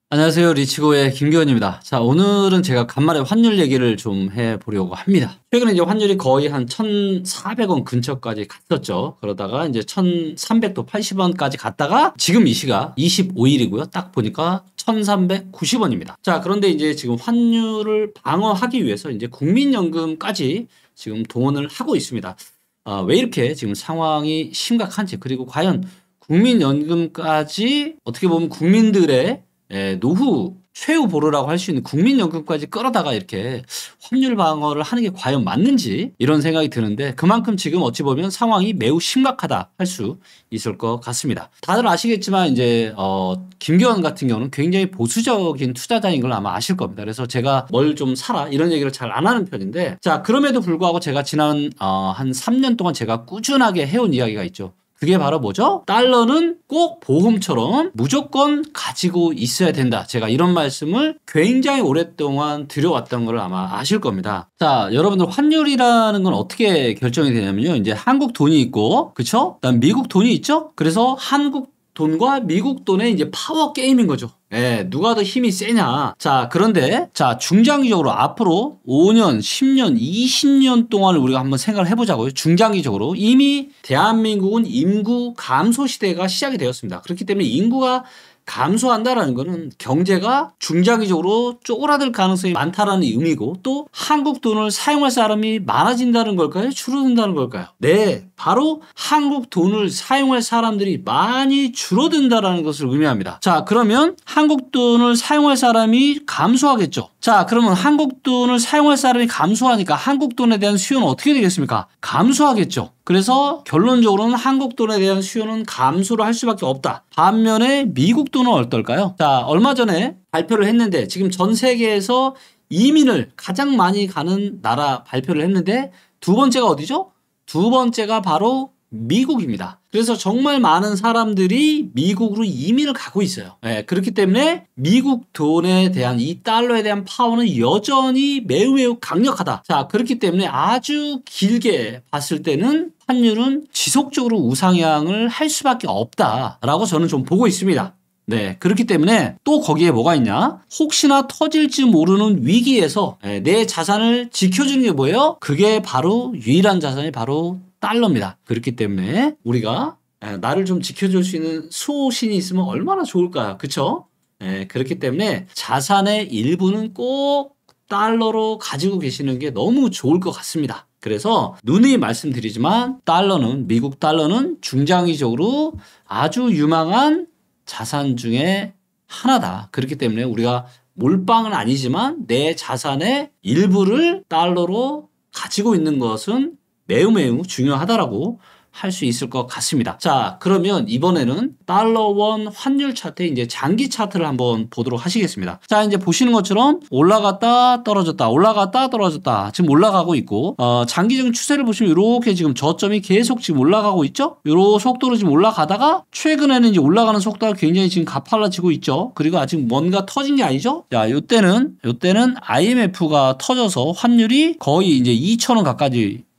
안녕하세요. 리치고의 김기현입니다. 자, 오늘은 제가 간만에 환율 얘기를 좀 해보려고 합니다. 최근에 이제 환율이 거의 한 1,400원 근처까지 갔었죠. 그러다가 이제 1,300도 80원까지 갔다가 지금 이 시각 25일이고요. 딱 보니까 1,390원입니다. 자, 그런데 이제 지금 환율을 방어하기 위해서 이제 국민연금까지 지금 동원을 하고 있습니다. 왜 이렇게 지금 상황이 심각한지, 그리고 과연 국민연금까지 어떻게 보면 국민들의 노후 최후 보루라고 할 수 있는 국민연금까지 끌어다가 이렇게 환율 방어를 하는 게 과연 맞는지, 이런 생각이 드는데, 그만큼 지금 어찌 보면 상황이 매우 심각하다 할 수 있을 것 같습니다. 다들 아시겠지만 이제 김기현 같은 경우는 굉장히 보수적인 투자자인 걸 아마 아실 겁니다. 그래서 제가 뭘 좀 사라 이런 얘기를 잘 안 하는 편인데, 자, 그럼에도 불구하고 제가 지난 한 3년 동안 제가 꾸준하게 해온 이야기가 있죠. 그게 바로 뭐죠? 달러는 꼭 보험처럼 무조건 가지고 있어야 된다. 제가 이런 말씀을 굉장히 오랫동안 드려왔던 걸 아마 아실 겁니다. 자, 여러분들 환율이라는 건 어떻게 결정이 되냐면요. 이제 한국 돈이 있고, 그쵸? 그다음 미국 돈이 있죠? 그래서 한국 돈과 미국 돈의 이제 파워 게임인 거죠. 누가 더 힘이 세냐. 자, 그런데 자, 중장기적으로 앞으로 5년, 10년, 20년 동안을 우리가 한번 생각을 해보자고요. 중장기적으로 이미 대한민국은 인구 감소 시대가 시작이 되었습니다. 그렇기 때문에 인구가 감소한다라는 것은 경제가 중장기적으로 쪼그라들 가능성이 많다라는 의미고, 또 한국 돈을 사용할 사람이 많아진다는 걸까요? 줄어든다는 걸까요? 네, 바로 한국 돈을 사용할 사람들이 많이 줄어든다라는 것을 의미합니다. 자, 그러면 한국 돈을 사용할 사람이 감소하겠죠. 자, 그러면 한국 돈을 사용할 사람이 감소하니까 한국 돈에 대한 수요는 어떻게 되겠습니까? 감소하겠죠. 그래서 결론적으로는 한국 돈에 대한 수요는 감소를 할 수밖에 없다. 반면에 미국 돈은 어떨까요? 자, 얼마 전에 발표를 했는데, 지금 전 세계에서 이민을 가장 많이 가는 나라 발표를 했는데, 두 번째가 어디죠? 두 번째가 바로 미국입니다. 그래서 정말 많은 사람들이 미국으로 이민을 가고 있어요. 그렇기 때문에 미국 돈에 대한, 이 달러에 대한 파워는 여전히 매우 강력하다. 자, 그렇기 때문에 아주 길게 봤을 때는 환율은 지속적으로 우상향을 할 수밖에 없다라고 저는 좀 보고 있습니다. 네, 그렇기 때문에 또 거기에 뭐가 있냐? 혹시나 터질지 모르는 위기에서 내 자산을 지켜주는 게 뭐예요? 그게 바로 유일한 자산이 바로 달러입니다. 그렇기 때문에 우리가 나를 좀 지켜줄 수 있는 수호신이 있으면 얼마나 좋을까요? 그렇죠? 그렇기 때문에 자산의 일부는 꼭 달러로 가지고 계시는 게 너무 좋을 것 같습니다. 그래서 누누이 말씀드리지만 달러는, 미국 달러는 중장기적으로 아주 유망한 자산 중에 하나다. 그렇기 때문에 우리가 몰빵은 아니지만 내 자산의 일부를 달러로 가지고 있는 것은 매우 중요하다라고 할 수 있을 것 같습니다. 자, 그러면 이번에는 달러원 환율 차트의 이제 장기 차트를 한번 보도록 하시겠습니다. 자, 이제 보시는 것처럼 올라갔다 떨어졌다, 올라갔다 떨어졌다, 지금 올라가고 있고, 장기적인 추세를 보시면 이렇게 지금 저점이 계속 지금 올라가고 있죠. 이런 속도로 지금 올라가다가 최근에는 이제 올라가는 속도가 굉장히 지금 가팔라지고 있죠. 그리고 아직 뭔가 터진 게 아니죠. 자, 요때는 IMF가 터져서 환율이 거의 이제 2,000원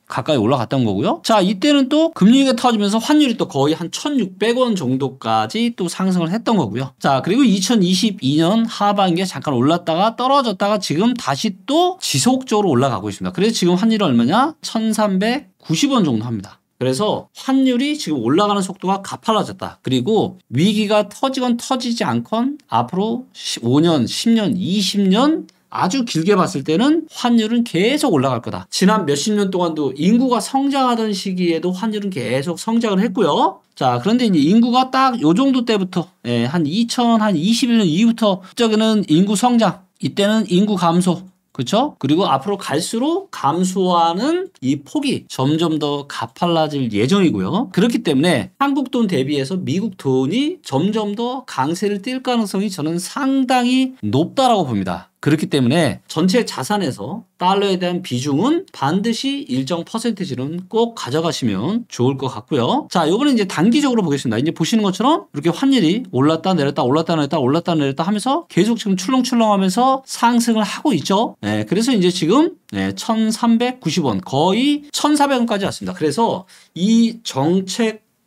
가까이 올라갔던 거고요. 자, 이때는 또 금리가 터지면서 환율이 또 거의 한 1,600원 정도까지 또 상승을 했던 거고요. 자, 그리고 2022년 하반기에 잠깐 올랐다가 떨어졌다가 지금 다시 또 지속적으로 올라가고 있습니다. 그래서 지금 환율이 얼마냐? 1,390원 정도 합니다. 그래서 환율이 지금 올라가는 속도가 가팔라졌다. 그리고 위기가 터지건 터지지 않건 앞으로 5년, 10년, 20년 아주 길게 봤을 때는 환율은 계속 올라갈 거다. 지난 몇십 년 동안도 인구가 성장하던 시기에도 환율은 계속 성장을 했고요. 자, 그런데 이제 인구가 딱 요 정도 때부터 한 2021년 이후부터 저기는 인구 성장, 이때는 인구 감소, 그렇죠? 그리고 앞으로 갈수록 감소하는 이 폭이 점점 더 가팔라질 예정이고요. 그렇기 때문에 한국 돈 대비해서 미국 돈이 점점 더 강세를 띌 가능성이 저는 상당히 높다라고 봅니다. 그렇기 때문에 전체 자산에서 달러에 대한 비중은 반드시 일정 퍼센티지는 꼭 가져가시면 좋을 것 같고요. 자, 요거는 이제 단기적으로 보겠습니다. 이제 보시는 것처럼 이렇게 환율이 올랐다 내렸다 올랐다 내렸다 올랐다 내렸다 하면서 계속 지금 출렁출렁 하면서 상승을 하고 있죠. 네, 그래서 이제 지금 1,390원 거의 1,400원까지 왔습니다. 그래서 이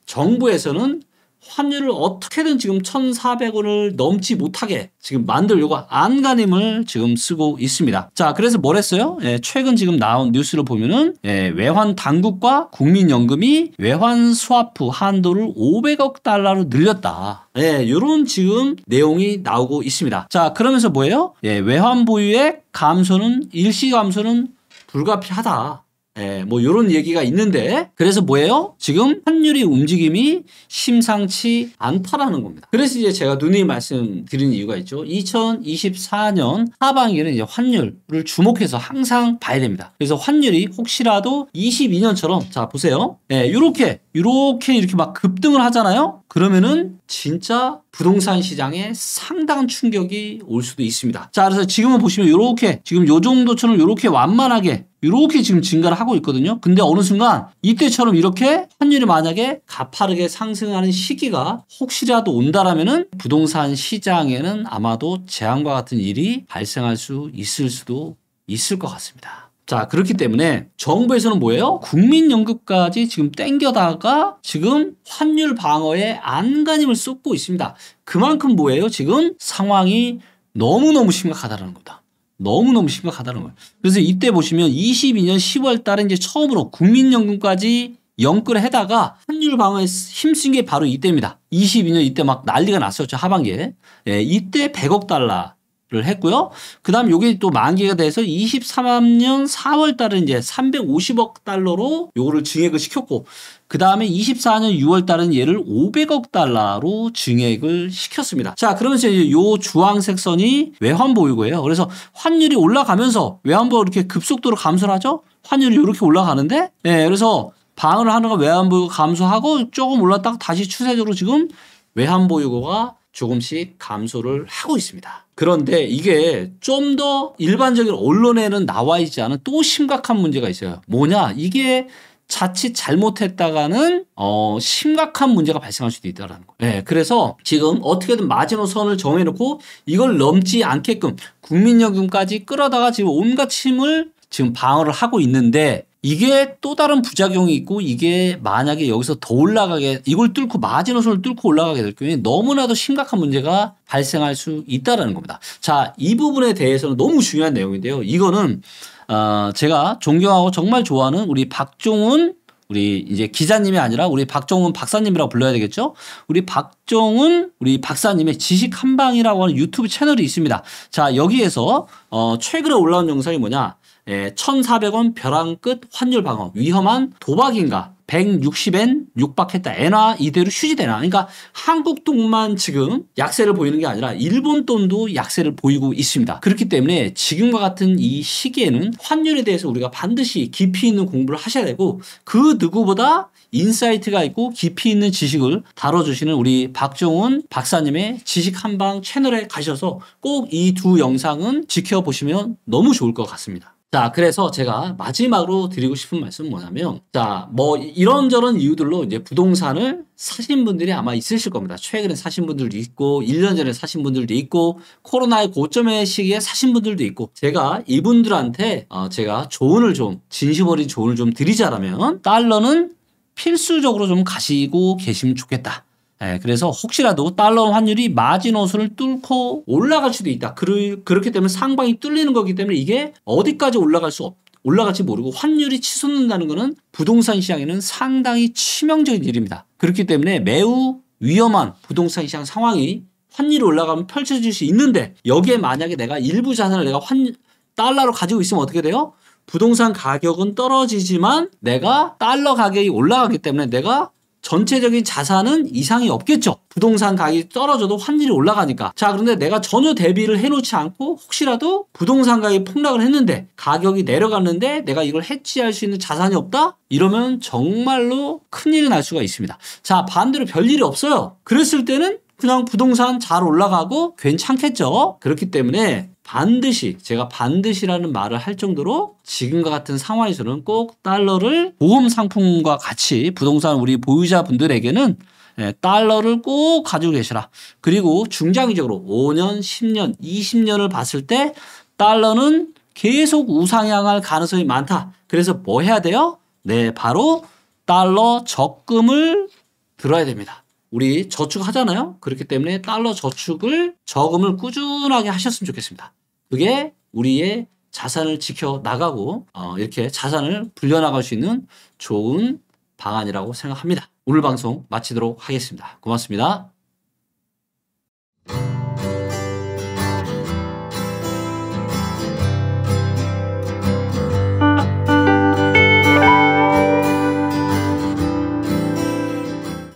정부에서는 환율을 어떻게든 지금 1,400원을 넘지 못하게 지금 만들려고 안간힘을 지금 쓰고 있습니다. 자, 그래서 뭘 했어요? 최근 지금 나온 뉴스를 보면은 외환 당국과 국민연금이 외환 스와프 한도를 500억 달러로 늘렸다. 이런 지금 내용이 나오고 있습니다. 자, 그러면서 뭐예요? 외환 보유액 감소는 일시 감소는 불가피하다. 뭐 이런 얘기가 있는데 그래서 뭐예요? 지금 환율의 움직임이 심상치 않다라는 겁니다. 그래서 이제 제가 누누이 말씀드린 이유가 있죠. 2024년 하반기에는 이제 환율을 주목해서 항상 봐야 됩니다. 그래서 환율이 혹시라도 22년처럼 자 보세요. 이렇게 막 급등을 하잖아요. 그러면은 진짜 부동산 시장에 상당한 충격이 올 수도 있습니다. 자, 그래서 지금은 보시면 이렇게 지금 요 정도처럼 이렇게 완만하게 이렇게 지금 증가를 하고 있거든요. 근데 어느 순간 이때처럼 이렇게 환율이 만약에 가파르게 상승하는 시기가 혹시라도 온다라면은 부동산 시장에는 아마도 재앙과 같은 일이 발생할 수 있을 수도 있을 것 같습니다. 자, 그렇기 때문에 정부에서는 뭐예요? 국민연금까지 지금 땡겨다가 지금 환율 방어에 안간힘을 쏟고 있습니다. 그만큼 뭐예요? 지금 상황이 너무너무 심각하다는 겁니다. 너무너무 심각하다는 거예요. 그래서 이때 보시면 22년 10월 달에 이제 처음으로 국민연금까지 연끌을 해다가 환율 방어에 힘쓴 게 바로 이때입니다. 22년 이때 막 난리가 났었죠. 하반기에. 이때 100억 달러를 했고요. 그 다음 요게 또 만기가 돼서 23년 4월 달에 이제 350억 달러로 요거를 증액을 시켰고 그 다음에 24년 6월 달은 얘를 500억 달러로 증액을 시켰습니다. 자, 그러면서 이제 요 주황색 선이 외환 보유고예요. 그래서 환율이 올라가면서 외환 보유가 이렇게 급속도로 감소를 하죠. 환율이 이렇게 올라가는데, 그래서 방어를 하는 건 외환 보유가 감소하고 조금 올랐다가 다시 추세적으로 지금 외환 보유고가 조금씩 감소를 하고 있습니다. 그런데 이게 좀 더 일반적인 언론에는 나와 있지 않은 또 심각한 문제가 있어요. 뭐냐? 이게 자칫 잘못했다가는 심각한 문제가 발생할 수도 있다는 거예요. 그래서 지금 어떻게든 마지노선을 정해놓고 이걸 넘지 않게끔 국민연금까지 끌어다가 지금 온갖 힘을 지금 방어를 하고 있는데 이게 또 다른 부작용이 있고 이게 만약에 여기서 더 올라가게 이걸 뚫고 마지노선을 뚫고 올라가게 될 경우에 너무나도 심각한 문제가 발생할 수 있다는 겁니다. 자, 이 부분에 대해서는 너무 중요한 내용인데요. 이거는 제가 존경하고 정말 좋아하는 우리 박종훈 우리 이제 기자님이 아니라 우리 박종훈 박사님이라고 불러야 되겠죠? 우리 박종훈 우리 박사님의 지식 한방이라고 하는 유튜브 채널이 있습니다. 자, 여기에서 최근에 올라온 영상이 뭐냐? 1,400원 벼랑 끝 환율 방어 위험한 도박인가 160엔 육박했다. 엔화 이대로 휴지되나. 그러니까 한국 돈만 지금 약세를 보이는 게 아니라 일본 돈도 약세를 보이고 있습니다. 그렇기 때문에 지금과 같은 이 시기에는 환율에 대해서 우리가 반드시 깊이 있는 공부를 하셔야 되고 그 누구보다 인사이트가 있고 깊이 있는 지식을 다뤄주시는 우리 박종훈 박사님의 지식 한방 채널에 가셔서 꼭 이 두 영상은 지켜보시면 너무 좋을 것 같습니다. 자, 그래서 제가 마지막으로 드리고 싶은 말씀은 뭐냐면, 자, 뭐, 이런저런 이유들로 이제 부동산을 사신 분들이 아마 있으실 겁니다. 최근에 사신 분들도 있고, 1년 전에 사신 분들도 있고, 코로나의 고점의 시기에 사신 분들도 있고, 제가 이분들한테, 제가 조언을 좀, 진심 어린 조언을 좀 드리자라면, 달러는 필수적으로 좀 가시고 계시면 좋겠다. 그래서 혹시라도 달러 환율이 마지노선을 뚫고 올라갈 수도 있다. 그렇기 때문에 상방이 뚫리는 거기 때문에 이게 어디까지 올라갈지 모르고 환율이 치솟는다는 것은 부동산 시장에는 상당히 치명적인 일입니다. 그렇기 때문에 매우 위험한 부동산 시장 상황이 환율이 올라가면 펼쳐질 수 있는데 여기에 만약에 내가 일부 자산을 내가 달러로 가지고 있으면 어떻게 돼요? 부동산 가격은 떨어지지만 내가 달러 가격이 올라가기 때문에 내가 전체적인 자산은 이상이 없겠죠. 부동산 가격이 떨어져도 환율이 올라가니까. 자, 그런데 내가 전혀 대비를 해놓지 않고 혹시라도 부동산 가격이 폭락을 했는데 가격이 내려갔는데 내가 이걸 해치할 수 있는 자산이 없다? 이러면 정말로 큰일이 날 수가 있습니다. 자, 반대로 별일이 없어요. 그랬을 때는 그냥 부동산 잘 올라가고 괜찮겠죠. 그렇기 때문에 제가 반드시라는 말을 할 정도로 지금과 같은 상황에서는 꼭 달러를 보험 상품과 같이 부동산 우리 보유자분들에게는 달러를 꼭 가지고 계시라. 그리고 중장기적으로 5년, 10년, 20년을 봤을 때 달러는 계속 우상향할 가능성이 많다. 그래서 뭐 해야 돼요? 네, 바로 달러 적금을 들어야 됩니다. 우리 저축하잖아요. 그렇기 때문에 달러 저축을 저금을 꾸준하게 하셨으면 좋겠습니다. 그게 우리의 자산을 지켜 나가고 이렇게 자산을 불려나갈 수 있는 좋은 방안이라고 생각합니다. 오늘 방송 마치도록 하겠습니다. 고맙습니다.